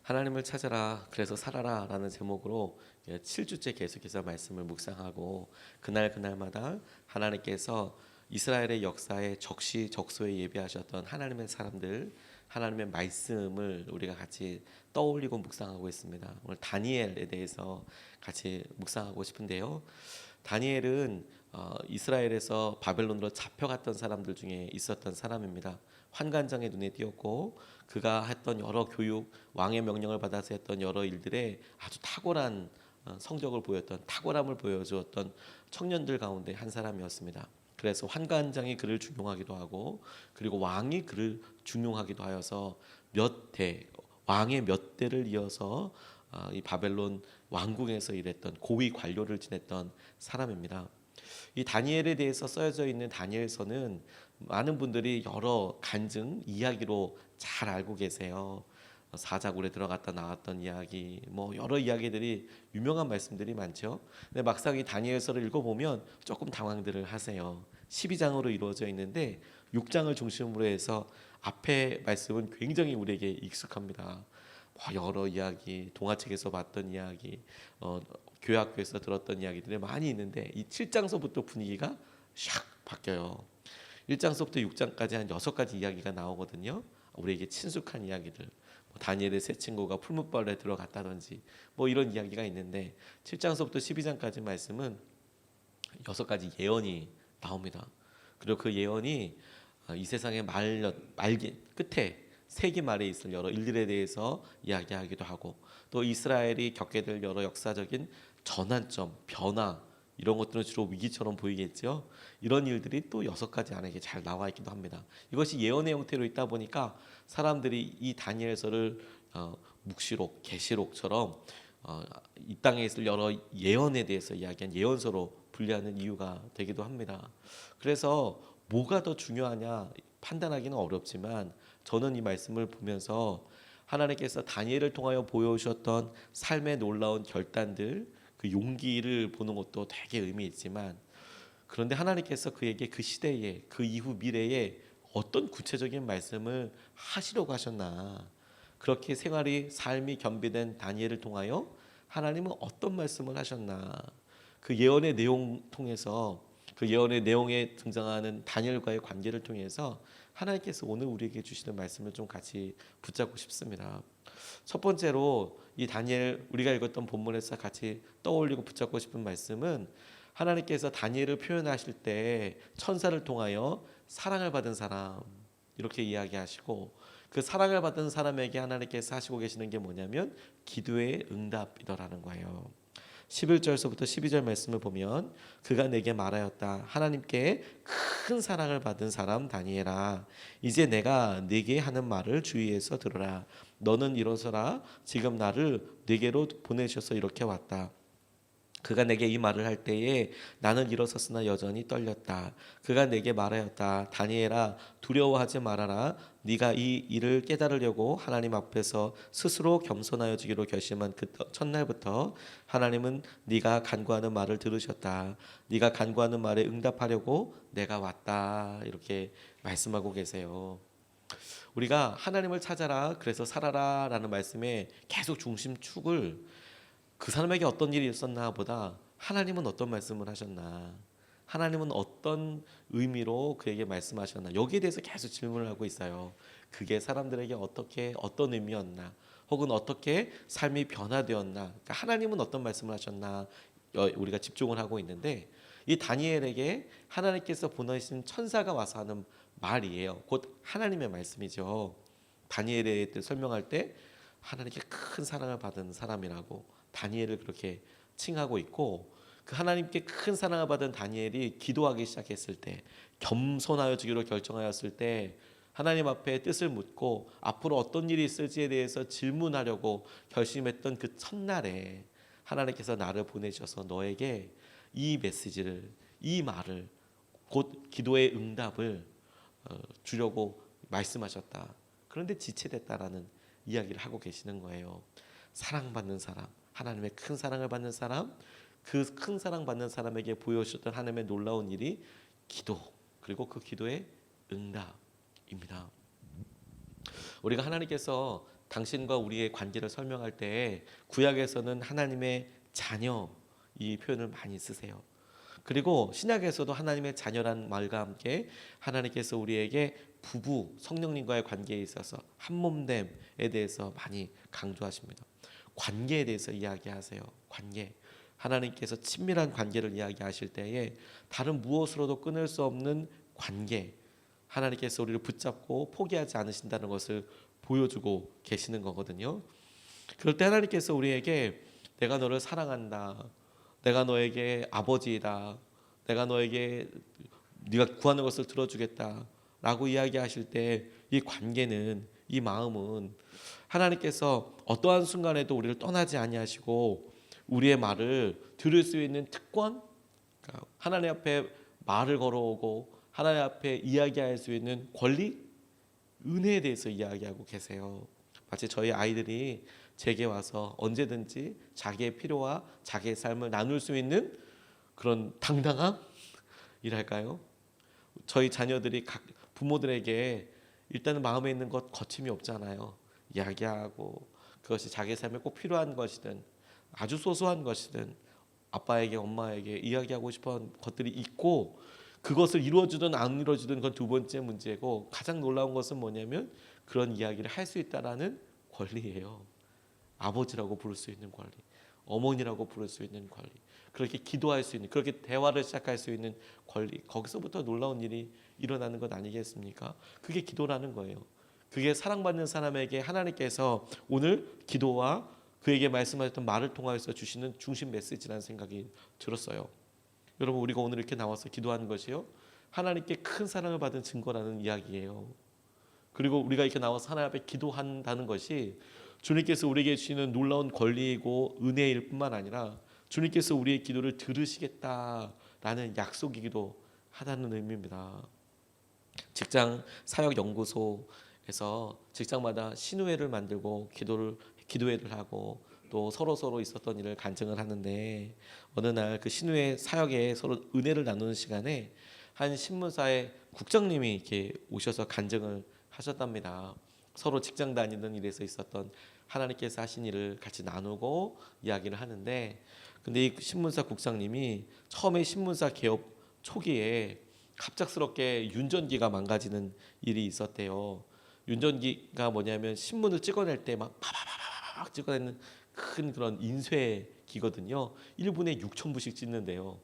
하나님을 찾아라 그래서 살아라 라는 제목으로 7주째 계속해서 말씀을 묵상하고 그날마다 하나님께서 이스라엘의 역사에 적시적소에 예비하셨던 하나님의 사람들, 하나님의 말씀을 우리가 같이 떠올리고 묵상하고 있습니다. 오늘 다니엘에 대해서 같이 묵상하고 싶은데요. 다니엘은 이스라엘에서 바벨론으로 잡혀갔던 사람들 중에 있었던 사람입니다. 환관장의 눈에 띄었고 그가 했던 여러 교육, 왕의 명령을 받아서 했던 여러 일들에 아주 탁월한 성적을 보였던, 탁월함을 보여주었던 청년들 가운데 한 사람이었습니다. 그래서 환관장이 그를 중용하기도 하고 그리고 왕이 그를 중용하기도 하여서 왕의 몇 대를 이어서 이 바벨론 왕궁에서 일했던 고위 관료를 지냈던 사람입니다. 이 다니엘에 대해서 써져 있는 다니엘서는 많은 분들이 여러 간증 이야기로 잘 알고 계세요. 사자굴에 들어갔다 나왔던 이야기, 뭐 여러 이야기들이 유명한 말씀들이 많죠. 근데 막상 이 다니엘서를 읽어보면 조금 당황들을 하세요. 12장으로 이루어져 있는데 6장을 중심으로 해서 앞에 말씀은 굉장히 우리에게 익숙합니다. 여러 이야기, 동화책에서 봤던 이야기, 교회학교에서 들었던 이야기들이 많이 있는데 이 7장서부터 분위기가 샥 바뀌어요. 1장서부터 6장까지 한 6가지 이야기가 나오거든요. 우리에게 친숙한 이야기들, 다니엘의 세 친구가 풀무벌에 들어갔다든지 뭐 이런 이야기가 있는데 7장서부터 12장까지 말씀은 6가지 예언이 나옵니다. 그리고 그 예언이 이 세상의 말기 끝에 세기 말에 있을 여러 일들에 대해서 이야기하기도 하고 또 이스라엘이 겪게 될 여러 역사적인 전환점, 변화 이런 것들은 주로 위기처럼 보이겠죠. 이런 일들이 또 6가지 안에 잘 나와 있기도 합니다. 이것이 예언의 형태로 있다 보니까 사람들이 이 다니엘서를 묵시록, 계시록처럼 이 땅에 있을 여러 예언에 대해서 이야기한 예언서로 분류하는 이유가 되기도 합니다. 그래서 뭐가 더 중요하냐 판단하기는 어렵지만 저는 이 말씀을 보면서 하나님께서 다니엘을 통하여 보여주셨던 삶의 놀라운 결단들, 그 용기를 보는 것도 되게 의미 있지만 그런데 하나님께서 그에게 그 시대에 그 이후 미래에 어떤 구체적인 말씀을 하시려고 하셨나, 그렇게 삶이 겸비된 다니엘을 통하여 하나님은 어떤 말씀을 하셨나, 그 예언의 내용 통해서 그 예언의 내용에 등장하는 다니엘과의 관계를 통해서 하나님께서 오늘 우리에게 주시는 말씀을 좀 같이 붙잡고 싶습니다. 첫 번째로 이 다니엘 우리가 읽었던 본문에서 같이 떠올리고 붙잡고 싶은 말씀은 하나님께서 다니엘을 표현하실 때 천사를 통하여 사랑을 받은 사람 이렇게 이야기하시고 그 사랑을 받은 사람에게 하나님께서 하시고 계시는 게 뭐냐면 기도의 응답이더라는 거예요. 11절서부터 12절 말씀을 보면 그가 내게 말하였다. 하나님께 큰 사랑을 받은 사람 다니엘아, 이제 내가 네게 하는 말을 주의해서 들으라. 너는 일어서라. 지금 나를 네게로 보내셔서 이렇게 왔다. 그가 내게 이 말을 할 때에 나는 일어섰으나 여전히 떨렸다. 그가 내게 말하였다. 다니엘아, 두려워하지 말아라. 네가 이 일을 깨달으려고 하나님 앞에서 스스로 겸손하여 주기로 결심한 그 첫날부터 하나님은 네가 간구하는 말을 들으셨다. 네가 간구하는 말에 응답하려고 내가 왔다. 이렇게 말씀하고 계세요. 우리가 하나님을 찾아라 그래서 살아라 라는 말씀에 계속 중심축을 그 사람에게 어떤 일이 있었나 보다 하나님은 어떤 말씀을 하셨나, 하나님은 어떤 의미로 그에게 말씀하셨나, 여기에 대해서 계속 질문을 하고 있어요. 그게 사람들에게 어떤 의미였나, 혹은 어떻게 삶이 변화되었나, 그러니까 하나님은 어떤 말씀을 하셨나 우리가 집중을 하고 있는데 이 다니엘에게 하나님께서 보내신 천사가 와서 하는 말이에요. 곧 하나님의 말씀이죠. 다니엘에 대해 설명할 때 하나님께 큰 사랑을 받은 사람이라고 다니엘을 그렇게 칭하고 있고, 그 하나님께 큰 사랑을 받은 다니엘이 기도하기 시작했을 때, 겸손하여 주기로 결정하였을 때, 하나님 앞에 뜻을 묻고 앞으로 어떤 일이 있을지에 대해서 질문하려고 결심했던 그 첫날에 하나님께서 나를 보내셔서 너에게 이 메시지를, 이 말을, 곧 기도의 응답을 주려고 말씀하셨다. 그런데 지체됐다라는 이야기를 하고 계시는 거예요. 사랑받는 사람, 하나님의 큰 사랑을 받는 사람, 그 큰 사랑 받는 사람에게 보여주셨던 하나님의 놀라운 일이 기도, 그리고 그 기도의 응답입니다. 우리가 하나님께서 당신과 우리의 관계를 설명할 때 구약에서는 하나님의 자녀 이 표현을 많이 쓰세요. 그리고 신약에서도 하나님의 자녀란 말과 함께 하나님께서 우리에게 부부 성령님과의 관계에 있어서 한몸됨에 대해서 많이 강조하십니다. 관계에 대해서 이야기하세요. 관계. 하나님께서 친밀한 관계를 이야기하실 때에 다른 무엇으로도 끊을 수 없는 관계. 하나님께서 우리를 붙잡고 포기하지 않으신다는 것을 보여주고 계시는 거거든요. 그럴 때 하나님께서 우리에게 내가 너를 사랑한다. 내가 너에게 아버지이다. 내가 너에게 네가 구하는 것을 들어주겠다. 라고 이야기하실 때 이 관계는 이 마음은 하나님께서 어떠한 순간에도 우리를 떠나지 아니하시고 우리의 말을 들을 수 있는 특권, 그러니까 하나님 앞에 말을 걸어오고 하나님 앞에 이야기할 수 있는 권리, 은혜에 대해서 이야기하고 계세요. 마치 저희 아이들이 제게 와서 언제든지 자기의 필요와 자기의 삶을 나눌 수 있는 그런 당당함이랄까요? 저희 자녀들이 각 부모들에게 일단은 마음에 있는 것 거침이 없잖아요. 이야기하고 그것이 자기 삶에 꼭 필요한 것이든 아주 소소한 것이든 아빠에게 엄마에게 이야기하고 싶은 것들이 있고 그것을 이루어주든 안 이루어주든 그건 두 번째 문제고 가장 놀라운 것은 뭐냐면 그런 이야기를 할 수 있다라는 권리예요. 아버지라고 부를 수 있는 권리, 어머니라고 부를 수 있는 권리, 그렇게 기도할 수 있는, 그렇게 대화를 시작할 수 있는 권리. 거기서부터 놀라운 일이 일어나는 것 아니겠습니까? 그게 기도라는 거예요. 그게 사랑받는 사람에게 하나님께서 오늘 기도와 그에게 말씀하셨던 말을 통하여서 주시는 중심 메시지라는 생각이 들었어요. 여러분, 우리가 오늘 이렇게 나와서 기도하는 것이요, 하나님께 큰 사랑을 받은 증거라는 이야기예요. 그리고 우리가 이렇게 나와서 하나님 앞에 기도한다는 것이 주님께서 우리에게 주시는 놀라운 권리이고 은혜일 뿐만 아니라 주님께서 우리의 기도를 들으시겠다라는 약속이기도 하다는 의미입니다. 직장 사역 연구소에서 직장마다 신우회를 만들고 기도회를 하고 또 서로 있었던 일을 간증을 하는데 어느 날 그 신우회 사역에 서로 은혜를 나누는 시간에 한 신문사의 국장님이 이렇게 오셔서 간증을 하셨답니다. 서로 직장 다니는 일에서 있었던 하나님께서 하신 일을 같이 나누고 이야기를 하는데 근데 이 신문사 국장님이 처음에 신문사 개업 초기에 갑작스럽게 윤전기가 망가지는 일이 있었대요. 윤전기가 뭐냐면 신문을 찍어낼 때 막 파파파파팍 찍어내는 큰 그런 인쇄기거든요. 1분에 6,000부씩 찍는데요.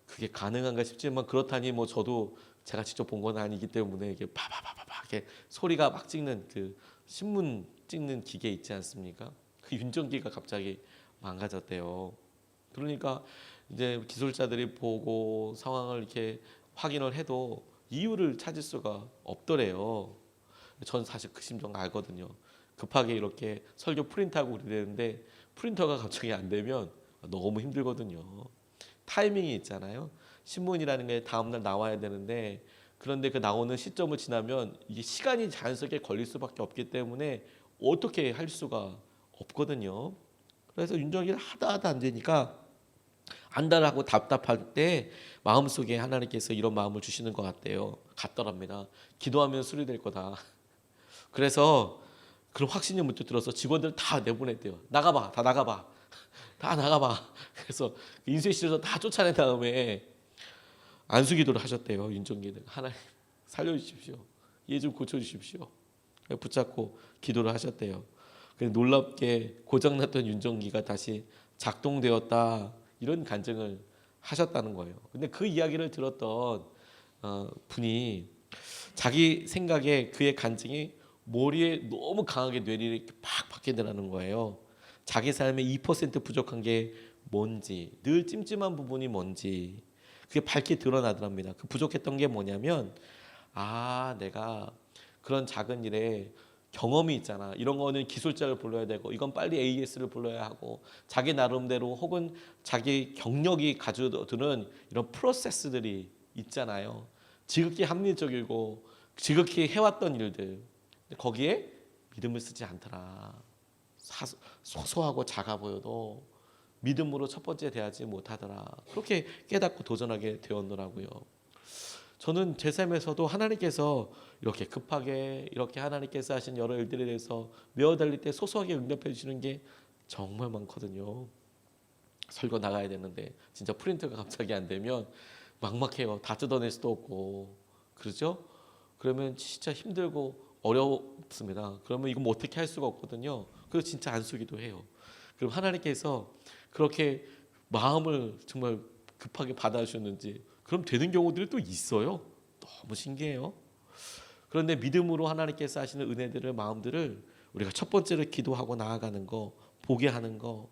그게 가능한가 싶지만 그렇다니 뭐 저도 제가 직접 본 건 아니기 때문에 이게 파파파파팍 이렇게 소리가 막 찍는 그 신문 찍는 기계 있지 않습니까? 그 윤전기가 갑자기 망가졌대요. 그러니까 이제 기술자들이 보고 상황을 이렇게 확인을 해도 이유를 찾을 수가 없더래요. 전 사실 그 심정 알거든요. 급하게 이렇게 설교 프린트하고 그러는데 프린터가 갑자기 안 되면 너무 힘들거든요. 타이밍이 있잖아요. 신문이라는 게 다음날 나와야 되는데 그런데 그 나오는 시점을 지나면 이게 시간이 자연스럽게 걸릴 수밖에 없기 때문에 어떻게 할 수가 없거든요. 그래서 윤정이를 하다 안 되니까 안달하고 답답할 때 마음속에 하나님께서 이런 마음을 주시는 것 같더랍니다. 기도하면 수리될 거다. 그래서 그런 확신이 문득 들어서 직원들 다 내보냈대요. 나가봐, 다 나가봐, 다 나가봐. 그래서 인쇄실에서 다 쫓아낸 다음에 안수기도를 하셨대요. 윤정기는 하나님 살려주십시오. 얘 좀 고쳐주십시오. 붙잡고 기도를 하셨대요. 놀랍게 고장났던 윤정기가 다시 작동되었다 이런 간증을 하셨다는 거예요. 근데 그 이야기를 들었던 분이 자기 생각에 그의 간증이 머리에 너무 강하게 뇌리를 이렇게 팍 박히더라는 거예요. 자기 삶에 2% 부족한 게 뭔지, 늘 찜찜한 부분이 뭔지 그게 밝게 드러나더랍니다. 그 부족했던 게 뭐냐면 내가 그런 작은 일에 경험이 있잖아. 이런 거는 기술자를 불러야 되고 이건 빨리 AS를 불러야 하고 자기 나름대로 혹은 자기 경력이 가져드는 이런 프로세스들이 있잖아요. 지극히 합리적이고 지극히 해왔던 일들. 근데 거기에 믿음을 쓰지 않더라. 소소하고 작아 보여도 믿음으로 첫 번째 대하지 못하더라. 그렇게 깨닫고 도전하게 되었더라고요. 저는 제 삶에서도 하나님께서 이렇게 급하게 이렇게 하나님께서 하신 여러 일들에 대해서 메어 달릴 때 소소하게 응답해 주시는 게 정말 많거든요. 설교 나가야 되는데 진짜 프린트가 갑자기 안 되면 막막해요. 다 뜯어낼 수도 없고 그러죠? 그러면 진짜 힘들고 어렵습니다. 그러면 이거 뭐 어떻게 할 수가 없거든요. 그래서 진짜 안쓰기도 해요. 그럼 하나님께서 그렇게 마음을 정말 급하게 받아주셨는지 그럼 되는 경우들이 또 있어요. 너무 신기해요. 그런데 믿음으로 하나님께서 하시는 은혜들을 마음들을 우리가 첫 번째로 기도하고 나아가는 거, 보게 하는 거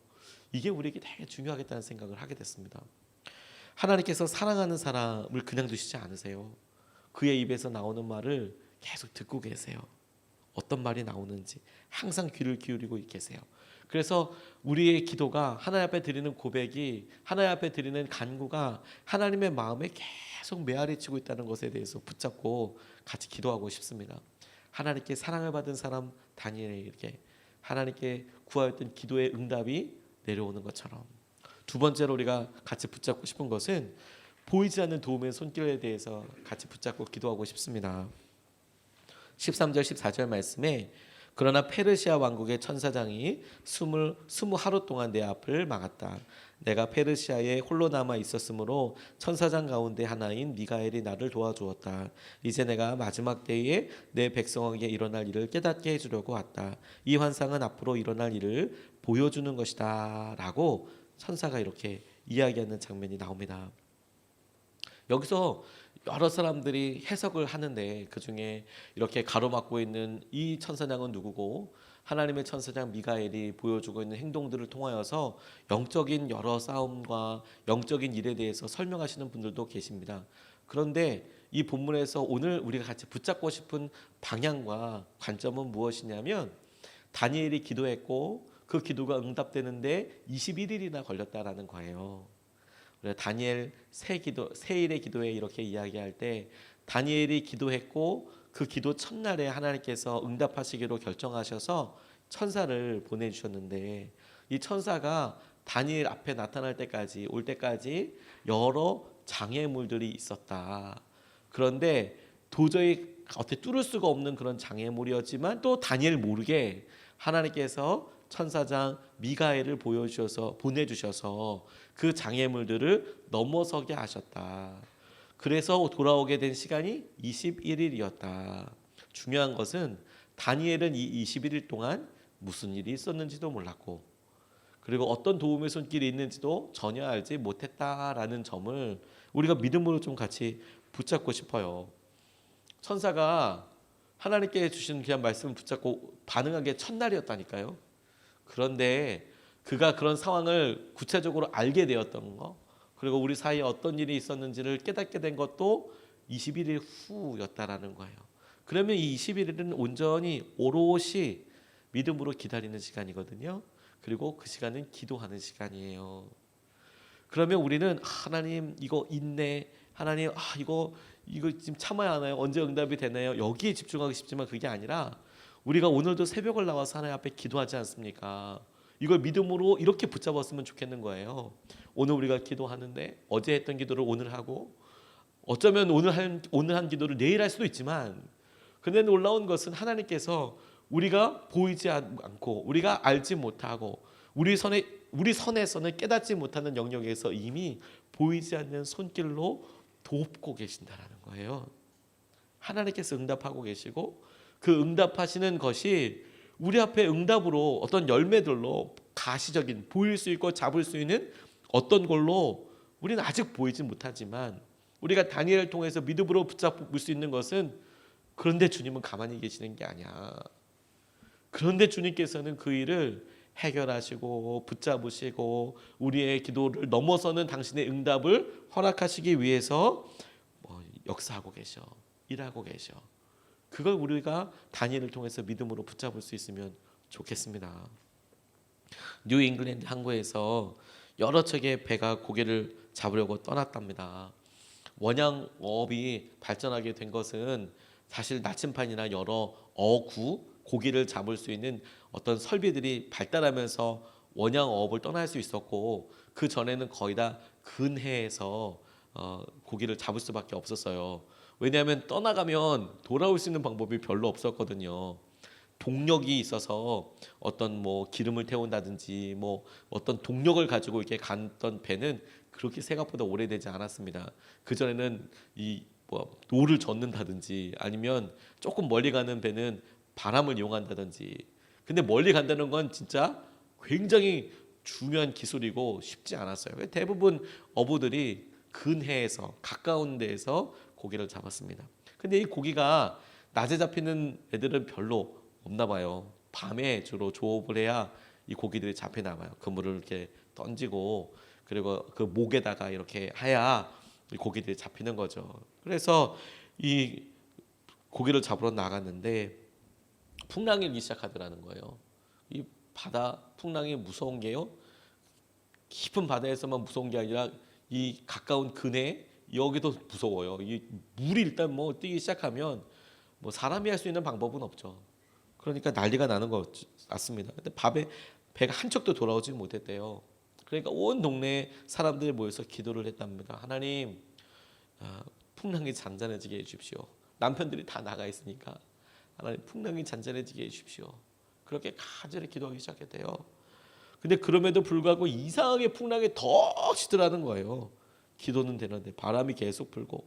이게 우리에게 되게 중요하겠다는 생각을 하게 됐습니다. 하나님께서 사랑하는 사람을 그냥 두시지 않으세요. 그의 입에서 나오는 말을 계속 듣고 계세요. 어떤 말이 나오는지 항상 귀를 기울이고 계세요. 그래서 우리의 기도가 하나님 앞에 드리는 고백이 하나님 앞에 드리는 간구가 하나님의 마음에 계속 메아리치고 있다는 것에 대해서 붙잡고 같이 기도하고 싶습니다. 하나님께 사랑을 받은 사람 다니엘에게 하나님께 구하였던 기도의 응답이 내려오는 것처럼 두 번째로 우리가 같이 붙잡고 싶은 것은 보이지 않는 도움의 손길에 대해서 같이 붙잡고 기도하고 싶습니다. 13절 14절 말씀에 그러나 페르시아 왕국의 천사장이 20하루 동안 내 앞을 막았다. 내가 페르시아에 홀로 남아 있었으므로 천사장 가운데 하나인 미가엘이 나를 도와주었다. 이제 내가 마지막 때에 내 백성에게 일어날 일을 깨닫게 해주려고 왔다. 이 환상은 앞으로 일어날 일을 보여주는 것이다 라고 천사가 이렇게 이야기하는 장면이 나옵니다. 여기서 여러 사람들이 해석을 하는데 그중에 이렇게 가로막고 있는 이 천사장은 누구고 하나님의 천사장 미가엘이 보여주고 있는 행동들을 통하여서 영적인 여러 싸움과 영적인 일에 대해서 설명하시는 분들도 계십니다. 그런데 이 본문에서 오늘 우리가 같이 붙잡고 싶은 방향과 관점은 무엇이냐면 다니엘이 기도했고 그 기도가 응답되는데 21일이나 걸렸다라는 거예요. 다니엘 세 일의 기도에 이렇게 이야기할 때 다니엘이 기도했고 그 기도 첫날에 하나님께서 응답하시기로 결정하셔서 천사를 보내주셨는데 이 천사가 다니엘 앞에 나타날 때까지 올 때까지 여러 장애물들이 있었다. 그런데 도저히 어떻게 뚫을 수가 없는 그런 장애물이었지만 또 다니엘 모르게 하나님께서 천사장 미가엘을 보내주셔서 그 장애물들을 넘어서게 하셨다. 그래서 돌아오게 된 시간이 21일이었다. 중요한 것은 다니엘은 이 21일 동안 무슨 일이 있었는지도 몰랐고 그리고 어떤 도움의 손길이 있는지도 전혀 알지 못했다라는 점을 우리가 믿음으로 좀 같이 붙잡고 싶어요. 천사가 하나님께 주신 그냥 말씀을 붙잡고 반응한 게 첫날이었다니까요. 그런데 그가 그런 상황을 구체적으로 알게 되었던 거 그리고 우리 사이에 어떤 일이 있었는지를 깨닫게 된 것도 21일 후였다라는 거예요. 그러면 이 21일은 온전히 오롯이 믿음으로 기다리는 시간이거든요. 그리고 그 시간은 기도하는 시간이에요. 그러면 우리는 하나님 이거 있네. 하나님 이거 지금 참아야 하나요? 언제 응답이 되나요? 여기에 집중하고 싶지만 그게 아니라 우리가 오늘도 새벽을 나와서 하나님 앞에 기도하지 않습니까? 이걸 믿음으로 이렇게 붙잡았으면 좋겠는 거예요. 오늘 우리가 기도하는데 어제 했던 기도를 오늘 하고 어쩌면 오늘 한 기도를 내일 할 수도 있지만 근데 놀라운 것은 하나님께서 우리가 보이지 않고 우리가 알지 못하고 우리 선에서는 깨닫지 못하는 영역에서 이미 보이지 않는 손길로 돕고 계신다라는 거예요. 하나님께서 응답하고 계시고 그 응답하시는 것이 우리 앞에 응답으로 어떤 열매들로 가시적인 보일 수 있고 잡을 수 있는 어떤 걸로 우리는 아직 보이지 못하지만 우리가 다니엘을 통해서 믿음으로 붙잡을 수 있는 것은 그런데 주님은 가만히 계시는 게 아니야. 그런데 주님께서는 그 일을 해결하시고 붙잡으시고 우리의 기도를 넘어서는 당신의 응답을 허락하시기 위해서 역사하고 계셔. 일하고 계셔. 그걸 우리가 다니엘을 통해서 믿음으로 붙잡을 수 있으면 좋겠습니다. 뉴 잉글랜드 항구에서 여러 척의 배가 고기를 잡으려고 떠났답니다. 원양어업이 발전하게 된 것은 사실 나침판이나 여러 어구, 고기를 잡을 수 있는 어떤 설비들이 발달하면서 원양어업을 떠날 수 있었고 그 전에는 거의 다 근해에서 고기를 잡을 수밖에 없었어요. 왜냐하면 떠나가면 돌아올 수 있는 방법이 별로 없었거든요. 동력이 있어서 어떤 뭐 기름을 태운다든지 뭐 어떤 동력을 가지고 이렇게 갔던 배는 그렇게 생각보다 오래되지 않았습니다. 그 전에는 이 뭐 노를 젓는다든지 아니면 조금 멀리 가는 배는 바람을 이용한다든지. 근데 멀리 간다는 건 진짜 굉장히 중요한 기술이고 쉽지 않았어요. 대부분 어부들이 근해에서 가까운 데에서 고기를 잡았습니다. 근데 이 고기가 낮에 잡히는 애들은 별로 없나 봐요. 밤에 주로 조업을 해야 이 고기들이 잡히나 봐요. 그물을 이렇게 던지고 그리고 그 목에다가 이렇게 해야 이 고기들이 잡히는 거죠. 그래서 이 고기를 잡으러 나갔는데 풍랑이 일기 시작하더라는 거예요. 이 바다 풍랑이 무서운 게요. 깊은 바다에서만 무서운 게 아니라 이 가까운 근해 여기도 무서워요. 이 물이 일단 뭐 뛰기 시작하면 뭐 사람이 할 수 있는 방법은 없죠. 그러니까 난리가 나는 것 같습니다. 근데 밤에 배가 한 척도 돌아오지 못했대요. 그러니까 온 동네 사람들이 모여서 기도를 했답니다. 하나님, 풍랑이 잔잔해지게 해주십시오. 남편들이 다 나가 있으니까 하나님 풍랑이 잔잔해지게 해주십시오. 그렇게 간절히 기도하기 시작했대요. 근데 그럼에도 불구하고 이상하게 풍랑이 더 치더라는 거예요. 기도는 되는데 바람이 계속 불고.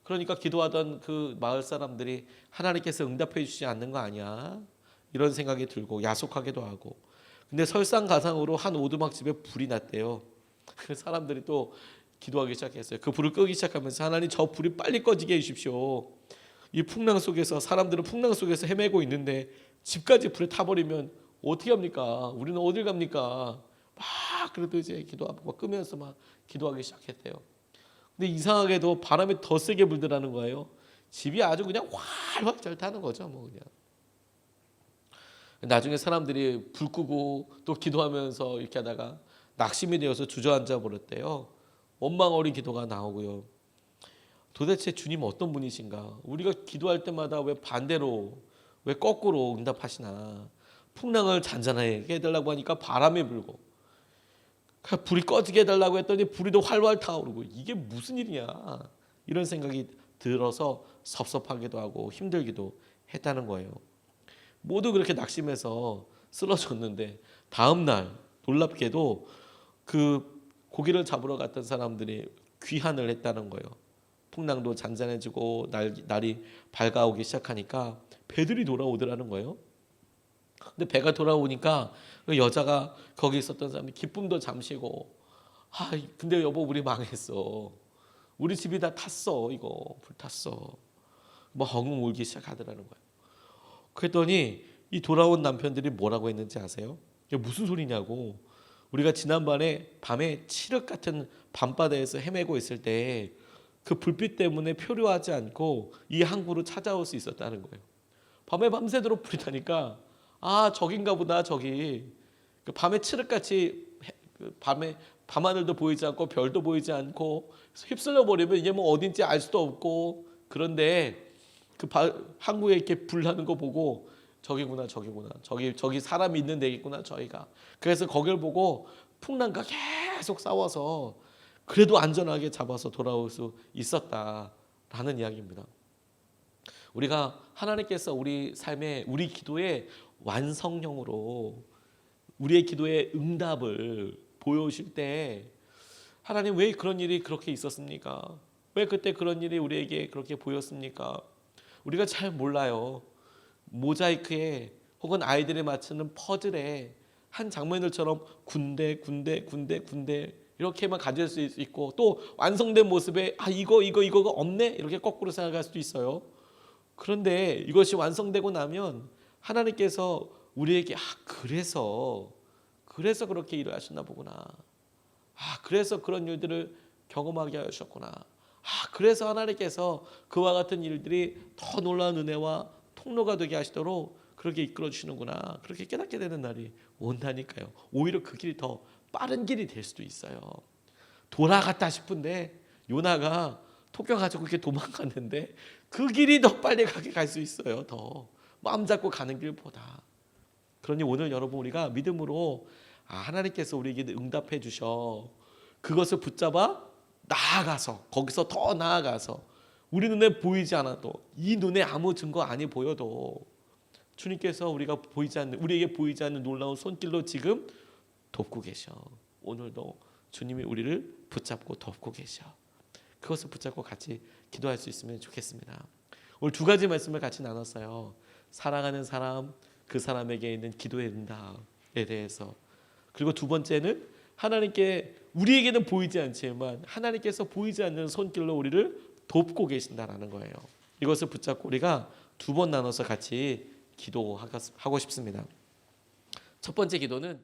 그러니까 기도하던 그 마을 사람들이 하나님께서 응답해 주시지 않는 거 아니야? 이런 생각이 들고 야속하기도 하고. 근데 설상가상으로 한 오두막집에 불이 났대요. 그 사람들이 또 기도하기 시작했어요. 그 불을 끄기 시작하면서 하나님 저 불이 빨리 꺼지게 해주십시오. 이 풍랑 속에서 사람들은 풍랑 속에서 헤매고 있는데 집까지 불에 타버리면 어떻게 합니까? 우리는 어딜 갑니까? 막 그래도 이제 기도하고 막 끄면서 막 기도하기 시작했대요. 근데 이상하게도 바람이 더 세게 불더라는 거예요. 집이 아주 그냥 활활 잘 타는 거죠, 뭐 그냥. 나중에 사람들이 불 끄고 또 기도하면서 이렇게 하다가 낙심이 되어서 주저앉아 버렸대요. 원망 어린 기도가 나오고요. 도대체 주님 어떤 분이신가? 우리가 기도할 때마다 왜 반대로, 왜 거꾸로 응답하시나? 풍랑을 잔잔하게 해달라고 하니까 바람이 불고 불이 꺼지게 해달라고 했더니 불이 더 활활 타오르고 이게 무슨 일이냐? 이런 생각이 들어서 섭섭하기도 하고 힘들기도 했다는 거예요. 모두 그렇게 낙심해서 쓰러졌는데 다음 날 놀랍게도 그 고기를 잡으러 갔던 사람들이 귀환을 했다는 거예요. 풍랑도 잔잔해지고 날이 밝아오기 시작하니까 배들이 돌아오더라는 거예요. 근데 배가 돌아오니까 그 여자가 거기 있었던 사람이 기쁨도 잠시고 근데 여보 우리 망했어. 우리 집이 다 탔어. 이거 불탔어. 뭐 엉엉 울기 시작하더라는 거예요. 그랬더니 이 돌아온 남편들이 뭐라고 했는지 아세요? 이게 무슨 소리냐고. 우리가 지난번에 밤에 칠흑 같은 밤바다에서 헤매고 있을 때 그 불빛 때문에 표류하지 않고 이 항구로 찾아올 수 있었다는 거예요. 밤에 밤새도록 불이 나니까 저긴가 보다 저기. 그 밤에 칠흑같이 밤에 밤하늘도 보이지 않고 별도 보이지 않고 휩쓸려 버리면 이게 뭐 어딘지 알 수도 없고 그런데 그 항구에 이렇게 불나는 거 보고 저기구나 저기 사람이 있는 데겠구나 저희가. 그래서 거길 보고 풍랑과 계속 싸워서 그래도 안전하게 잡아서 돌아올 수 있었다라는 이야기입니다. 우리가 하나님께서 우리 삶에 우리 기도의 완성형으로 우리의 기도의 응답을 보여주실 때 하나님 왜 그런 일이 그렇게 있었습니까? 왜 그때 그런 일이 우리에게 그렇게 보였습니까? 우리가 잘 몰라요. 모자이크에 혹은 아이들이 맞추는 퍼즐에 한 장면들처럼 군데 이렇게만 가질 수 있고 또 완성된 모습에 이거가 없네 이렇게 거꾸로 생각할 수도 있어요. 그런데 이것이 완성되고 나면 하나님께서 우리에게 그래서 그렇게 일을 하셨나 보구나. 그래서 그런 일들을 경험하게 하셨구나. 그래서 하나님께서 그와 같은 일들이 더 놀라운 은혜와 통로가 되게 하시도록 그렇게 이끌어 주시는구나. 그렇게 깨닫게 되는 날이 온다니까요. 오히려 그 길이 더 빠른 길이 될 수도 있어요. 돌아갔다 싶은데 요나가 토껴가지고 이렇게 도망갔는데 그 길이 더 빨리 가게 갈 수 있어요. 더 마음 잡고 가는 길보다. 그러니 오늘 여러분 우리가 믿음으로 하나님께서 우리에게 응답해 주셔. 그것을 붙잡아 나아가서 거기서 더 나아가서 우리 눈에 보이지 않아도 이 눈에 아무 증거 아니 보여도 주님께서 우리에게 보이지 않는 놀라운 손길로 지금 돕고 계셔. 오늘도 주님이 우리를 붙잡고 돕고 계셔. 그것을 붙잡고 같이 기도할 수 있으면 좋겠습니다. 오늘 두 가지 말씀을 같이 나눴어요. 사랑하는 사람, 그 사람에게 있는 기도의 응답에 대해서. 그리고 두 번째는 하나님께 우리에게는 보이지 않지만 하나님께서 보이지 않는 손길로 우리를 돕고 계신다라는 거예요. 이것을 붙잡고 우리가 두 번 나눠서 같이 기도하고 싶습니다. 첫 번째 기도는